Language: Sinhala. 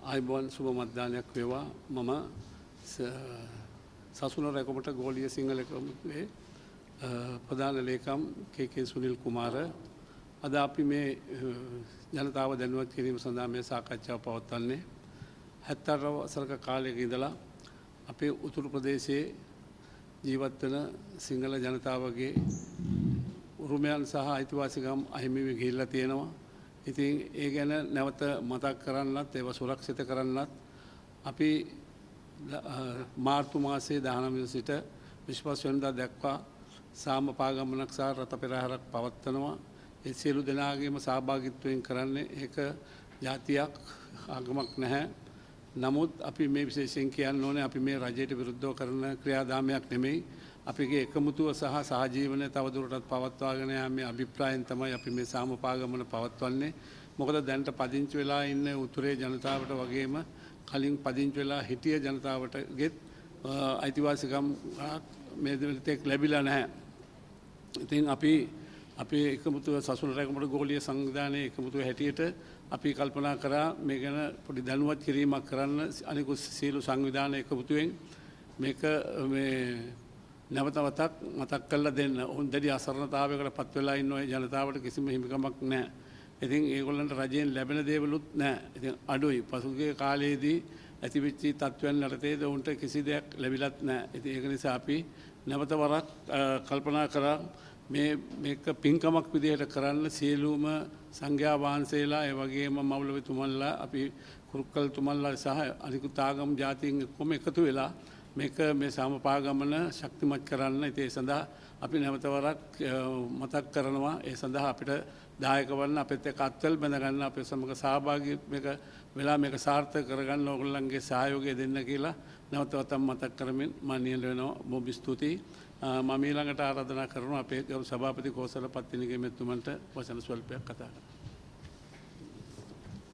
ආයිබෝන් සුබ මධ්‍යාහ්නයක් වේවා. මම සසුන රැකපට ගෝලීය සිංහල කමිටුවේ ප්‍රධාන ලේකම් කේ සුනිල් කුමාර. අද අපි මේ ජනතාව දැනුවත් කිරීම සඳහා මේ සාකච්ඡාව පවත්වන්නේ 70 වසරක කාලයක ඉඳලා අපේ උතුරු ප්‍රදේශයේ ජීවත් වෙන සිංහල ජනතාවගේ උරුමයන් සහ අයිතිවාසිකම් අහිමි වෙ ගිහිල්ලා තියෙනවා. ඉතින් ඒ ගැන නැවත මතක් කරන්නත් ඒව සුරක්ෂිත කරන්නත් අපි මාර්තු මාසයේ 19 සිට 25 වෙනිදා දක්වා සාම පාගමනක් සහ රත පෙරහරක් පවත්වනවා. ඒ සියලු දෙනාගේම සහභාගීත්වයෙන් කරන්නේ ඒක ජාතියක් ආගමක් නැහැ. නමුත් අපි මේ විශේෂයෙන් කියන්න ඕනේ අපි මේ රජයට විරුද්ධව කරන ක්‍රියාදාමයක් නෙමෙයි. අපිගේ එකමුතුව සහ සහජීවනය තවදුරටත් පවත්වාගෙන යාමේ අභිප්‍රායෙන් තමයි අපි මේ සාමපාගමන පවත්වන්නේ. මොකද දැනට පදිංචි වෙලා ඉන්න උතුරේ ජනතාවට වගේම කලින් පදිංචි වෙලා හිටිය ජනතාවටගෙත් අයිතිවාසිකම් මේ දෙවිතෙක් ලැබිලා නැහැ. ඉතින් අපි එකමුතුව සසුන රැකපට ගෝලීය සංවිධානයේ එකමුතුව හැටියට අපි කල්පනා කරා මේ ගැන පොඩි දැනුවත් කිරීමක් කරන්න අනිකුත් සියලු සංවිධාන එකමුතුවෙන් මේක මේ නැවතවතක් මතක් කරලා දෙන්න. ඔවුන් දැඩි අසරණතාවයකට පත් වෙලා ඉන්න ඔය ජනතාවට කිසිම හිමිකමක් නැහැ. ඉතින් ඒගොල්ලන්ට රජයෙන් ලැබෙන දේවලුත් නැහැ. ඉතින් අඩුයි. පසුගිය කාලයේදී ඇතිවෙච්ච තත්ත්වයන් යටතේද ඔවුන්ට කිසි දෙයක් ලැබිලත් නැහැ. ඉතින් ඒක නිසා අපි නැවත වරක් කල්පනා කරා මේක පින්කමක් විදිහට කරන්න සියලුම සංඝයා වහන්සේලා ඒ වගේම මෞලවිතුමන්ලා අපි කුරුක්කල්තුමන්ලා සහ අනිකුත් ආගම් ජාතීන් එක්කම එකතු වෙලා මේක මේ සාමපාගමන ශක්තිමත් කරන්න. ඒ සඳහා අපි නැවත වරක් මතක් කරනවා. ඒ සඳහා අපිට දායක වන්න අපිත් එක්ක අත්වල බැඳ ගන්න අපේ සමග සහභාගී මේක සාර්ථක කරගන්න ඕගොල්ලන්ගේ සහයෝගය දෙන්න කියලා නැවත වතාවක් මතක් කරමින් මම නියැල වෙනවා. බොහොම ස්තුතියි. මම ඊළඟට ආරාධනා කරනවා අපේ සභාපති කෝසල පත්තිනිගේ මෙතුමන්ට වචන ස්වල්පයක් කතා කරන්න.